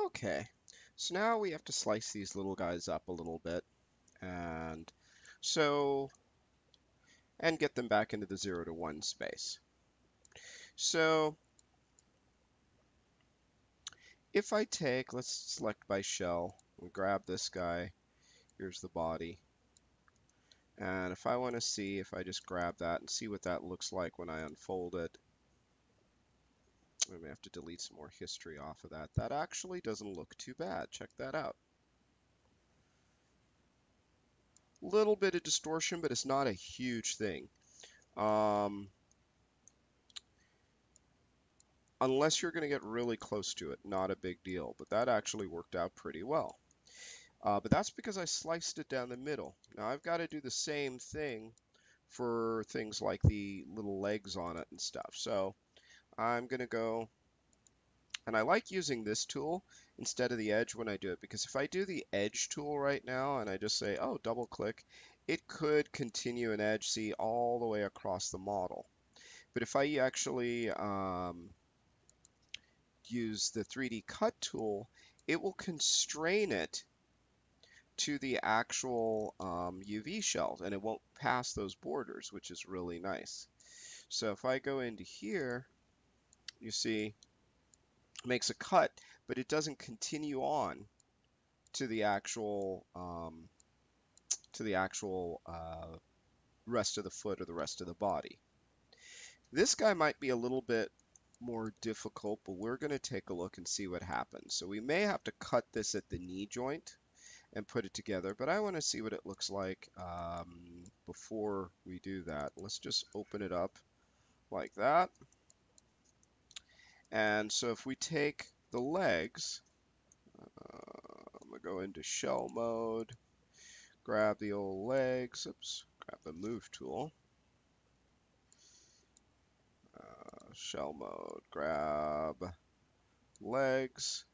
Okay, so now we have to slice these little guys up a little bit and so and get them back into the 0 to 1 space. So if I take, let's select by shell, and grab this guy, here's the body, and if I want to see, if I just grab that and see what that looks like when I unfold it, I may have to delete some more history off of that. That actually doesn't look too bad. Check that out. Little bit of distortion, but it's not a huge thing. Um, unless you're going to get really close to it, not a big deal. But that actually worked out pretty well. But that's because I sliced it down the middle. Now I've got to do the same thing for things like the little legs on it and stuff. So I'm going to go, and I like using this tool instead of the edge when I do it, because if I do the edge tool right now and I just say, oh, double click, it could continue an edge, see, all the way across the model. But if I actually use the 3D cut tool, it will constrain it to the actual UV shells, and it won't pass those borders, which is really nice. So if I go into here, you see, it makes a cut, but it doesn't continue on to the actual rest of the foot or the rest of the body. This guy might be a little bit more difficult, but we're going to take a look and see what happens. So we may have to cut this at the knee joint and put it together, but I want to see what it looks like before we do that. Let's just open it up like that. And so if we take the legs, I'm going to go into shell mode, grab the old legs, oops, grab the move tool, shell mode, grab legs,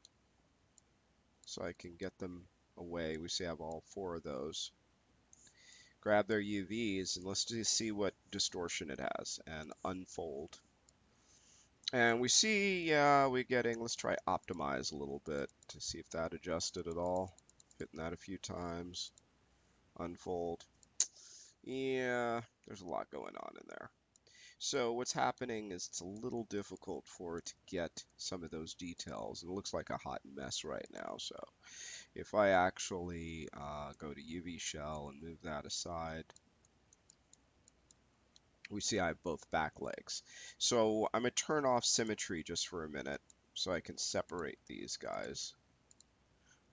so I can get them away. We see I have all 4 of those. Grab their UVs, and let's just see what distortion it has, and unfold. And we see, we're getting, let's try optimize a little bit to see if that adjusted at all. Hitting that a few times. Unfold. Yeah, there's a lot going on in there. So what's happening is it's a little difficult for it to get some of those details. It looks like a hot mess right now. So if I actually go to UV shell and move that aside, we see I have both back legs. So I'm going to turn off symmetry just for a minute so I can separate these guys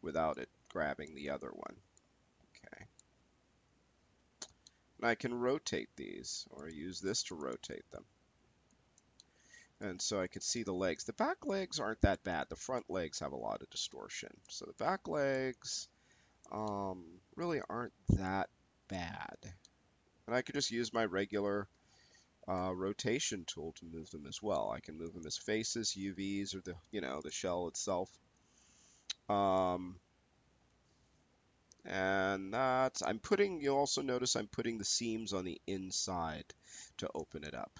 without it grabbing the other one. Okay. And I can rotate these, or use this to rotate them. And so I can see the legs. The back legs aren't that bad. The front legs have a lot of distortion. So the back legs really aren't that bad. And I could just use my regular rotation tool to move them as well. I can move them as faces, UVs, or the shell itself. And that's, you'll also notice I'm putting the seams on the inside to open it up.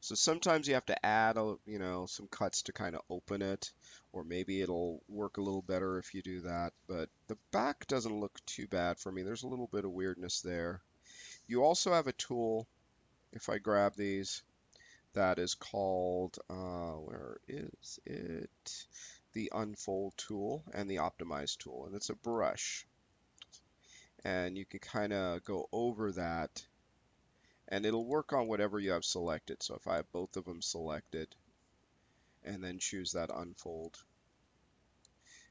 So sometimes you have to add some cuts to kind of open it, or maybe it'll work a little better if you do that. But the back doesn't look too bad for me. There's a little bit of weirdness there. You also have a tool, if I grab these, that is called, where is it? The unfold tool and the optimize tool, and it's a brush. And you can kind of go over that, and it'll work on whatever you have selected. So if I have both of them selected and then choose that unfold,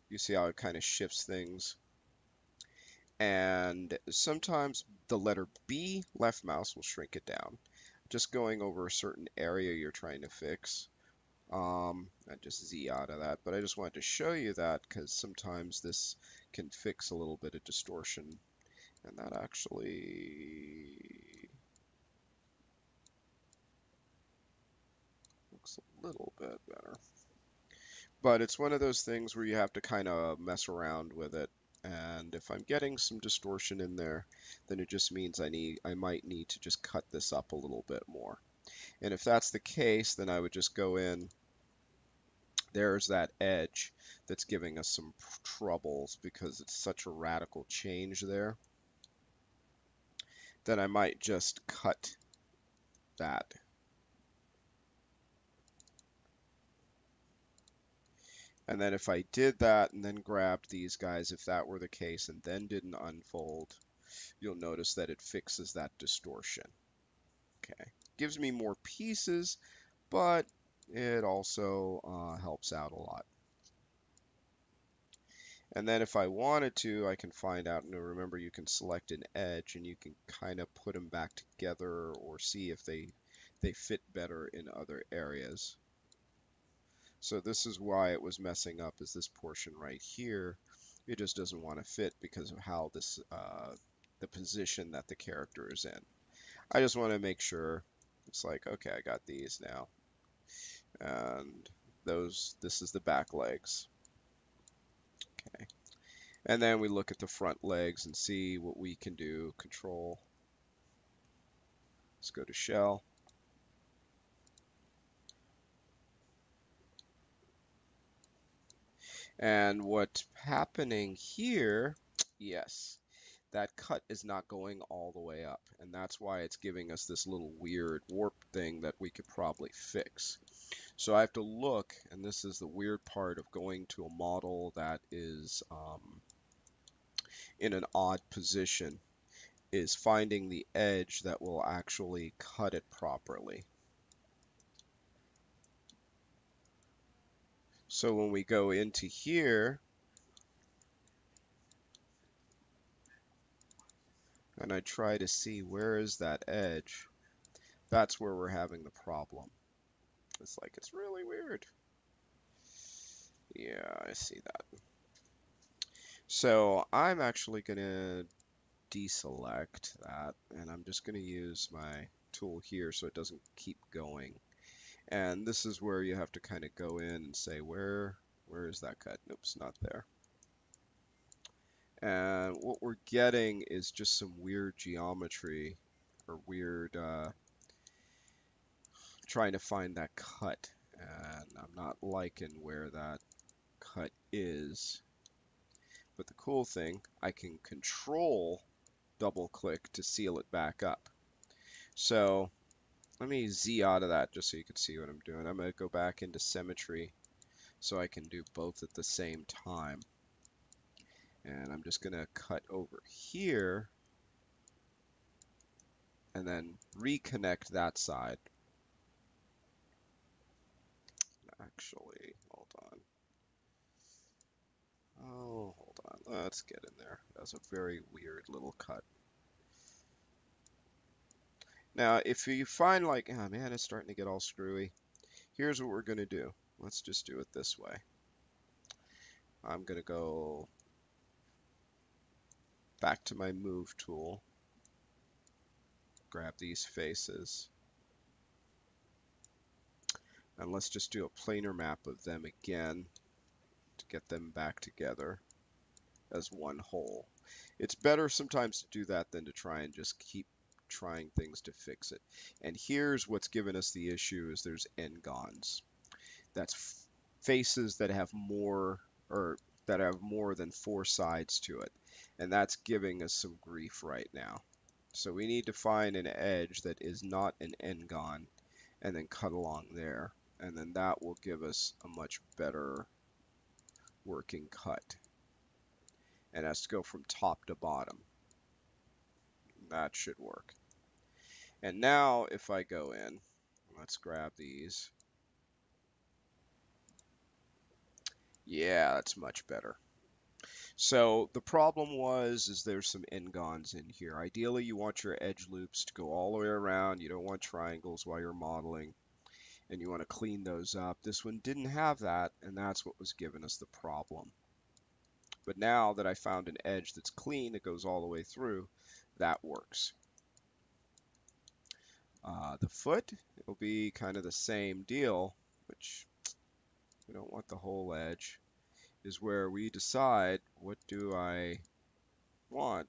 you see how it kind of shifts things. And sometimes the letter B, left mouse, will shrink it down, just going over a certain area you're trying to fix. I just Z out of that, but I just wanted to show you that because sometimes this can fix a little bit of distortion, and that actually looks a little bit better. But it's one of those things where you have to kind of mess around with it. And if I'm getting some distortion in there, then it just means I might need to just cut this up a little bit more. And if that's the case, then I would just go in there's that edge that's giving us some troubles because it's such a radical change there, then I might just cut that. And then if I did that and then grabbed these guys, if that were the case, and then didn't unfold, you'll notice that it fixes that distortion. Okay, gives me more pieces, but it also helps out a lot. And then if I wanted to, I can find out, and remember you can select an edge and you can kind of put them back together or see if they fit better in other areas. So this is why it was messing up, is this portion right here. It just doesn't want to fit because of how this the position that the character is in. I just want to make sure it's like, okay, I got these now. And this is the back legs. Okay. And then we look at the front legs and see what we can do. Control. Let's go to shell. And what's happening here, yes, that cut is not going all the way up. And that's why it's giving us this little weird warp thing that we could probably fix. So I have to look, and this is the weird part of going to a model that is in an odd position, is finding the edge that will actually cut it properly. So when we go into here, and I try to see where is that edge, that's where we're having the problem. It's like, it's really weird. Yeah, I see that. So I'm actually going to deselect that, and I'm just going to use my tool here so it doesn't keep going. And this is where you have to kind of go in and say, where is that cut? Oops, not there. And what we're getting is just some weird geometry, or weird trying to find that cut. And I'm not liking where that cut is. But the cool thing, I can control double click to seal it back up. So let me Z out of that just so you can see what I'm doing. I'm going to go back into symmetry so I can do both at the same time. And I'm just going to cut over here and then reconnect that side. Actually, hold on. Oh, hold on. Let's get in there. That's a very weird little cut. Now, if you find like, oh man, it's starting to get all screwy, here's what we're going to do. Let's just do it this way. I'm going to go back to my move tool, grab these faces, and let's just do a planar map of them again to get them back together as one whole. It's better sometimes to do that than to try and just keep trying things to fix it. And here's what's given us the issue is there's n-gons. That's faces that have more or that have more than 4 sides to it. And that's giving us some grief right now. So we need to find an edge that is not an n-gon and then cut along there. And then that will give us a much better working cut. And has to go from top to bottom. That should work. And now if I go in, let's grab these. Yeah, that's much better. So the problem is there's some n-gons in here. Ideally, you want your edge loops to go all the way around. You don't want triangles while you're modeling, and you want to clean those up. This one didn't have that, and that's what was giving us the problem. But now that I found an edge that's clean, it goes all the way through, that works. The foot, it'll be kind of the same deal, which we don't want the whole edge, is where we decide what do I want.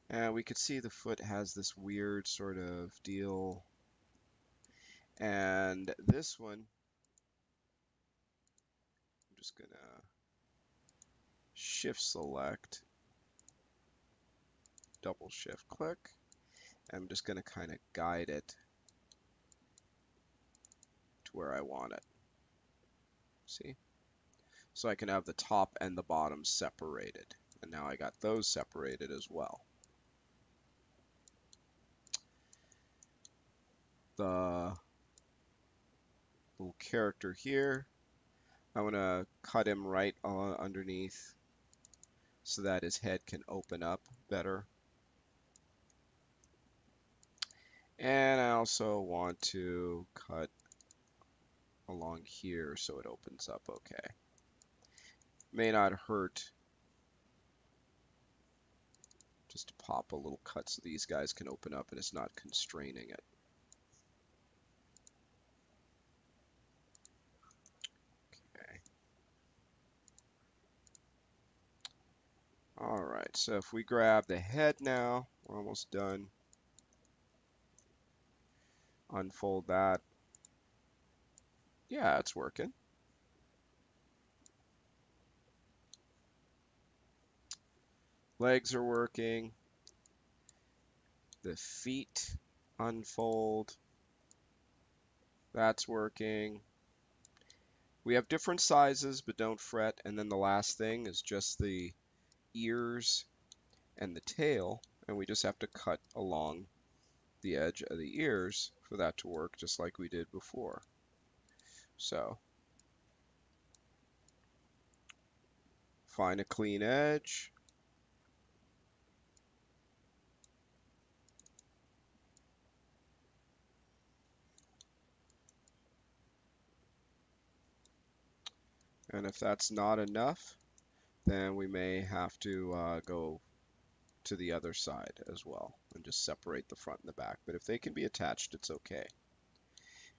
And we could see the foot has this weird sort of deal. And this one, I'm just gonna shift select, double shift click. I'm just gonna kind of guide it to where I want it. See? So I can have the top and the bottom separated. And now I got those separated as well. The little character here, I want to cut him right underneath so that his head can open up better. And I also want to cut along here so it opens up okay. May not hurt just to pop a little cut so these guys can open up and it's not constraining it. Okay. Alright, so if we grab the head now, we're almost done. Unfold that. Yeah, it's working. Legs are working. The feet unfold. That's working. We have different sizes, but don't fret. And then the last thing is just the ears and the tail, and we just have to cut along the edge of the ears for that to work, just like we did before. So find a clean edge. And if that's not enough, then we may have to go to the other side as well and just separate the front and the back. But if they can be attached, it's okay.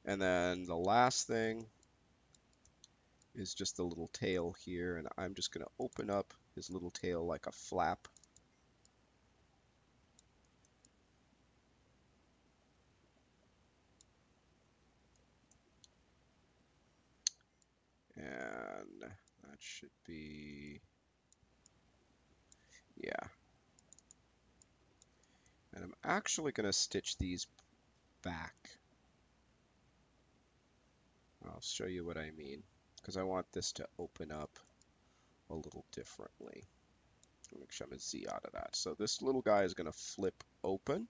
And then the last thing is just the little tail here, and I'm just going to open up his little tail like a flap. And that should be, yeah. And I'm actually going to stitch these back. I'll show you what I mean, because I want this to open up a little differently. Make sure I'm a Z out of that. So this little guy is going to flip open.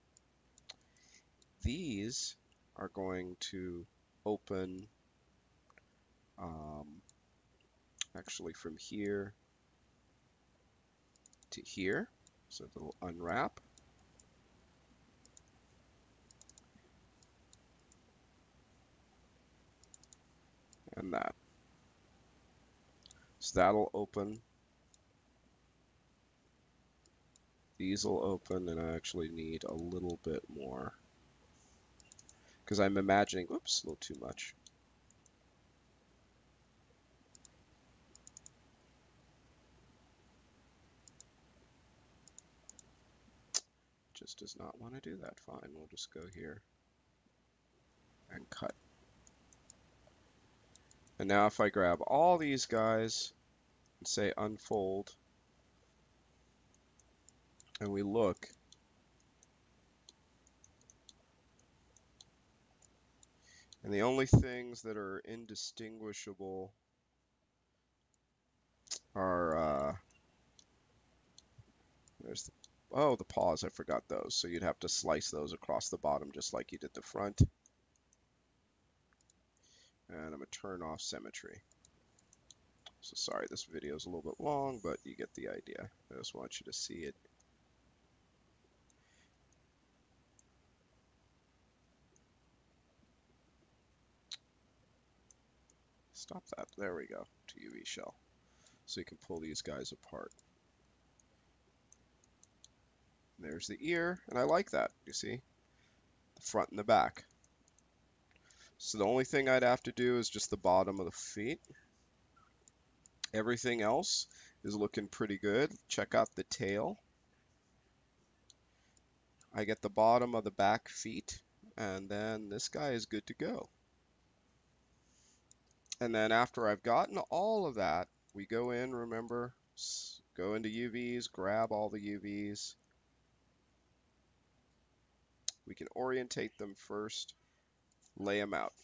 These are going to open actually from here to here. So they'll unwrap. And that. So that'll open. These will open, and I actually need a little bit more. Because I'm imagining, oops, a little too much. Just does not want to do that. Fine, we'll just go here and cut. And now if I grab all these guys and say unfold, and we look, and the only things that are indistinguishable are, there's the, oh, the paws, I forgot those. So you'd have to slice those across the bottom just like you did the front. And I'm going to turn off symmetry. So sorry, this video is a little bit long, but you get the idea. I just want you to see it. Stop that. There we go. To UV shell. So you can pull these guys apart. There's the ear, and I like that. You see? The front and the back. So the only thing I'd have to do is just the bottom of the feet. Everything else is looking pretty good. Check out the tail. I get the bottom of the back feet, and then this guy is good to go. And then after I've gotten all of that, we go in, remember, go into UVs, grab all the UVs. We can orientate them first, lay them out.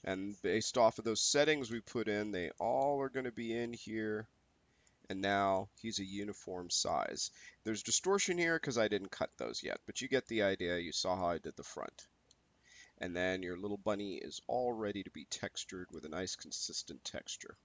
And based off of those settings we put in, they all are going to be in here. And now he's a uniform size. There's distortion here because I didn't cut those yet, but you get the idea. You saw how I did the front. And then your little bunny is all ready to be textured with a nice consistent texture.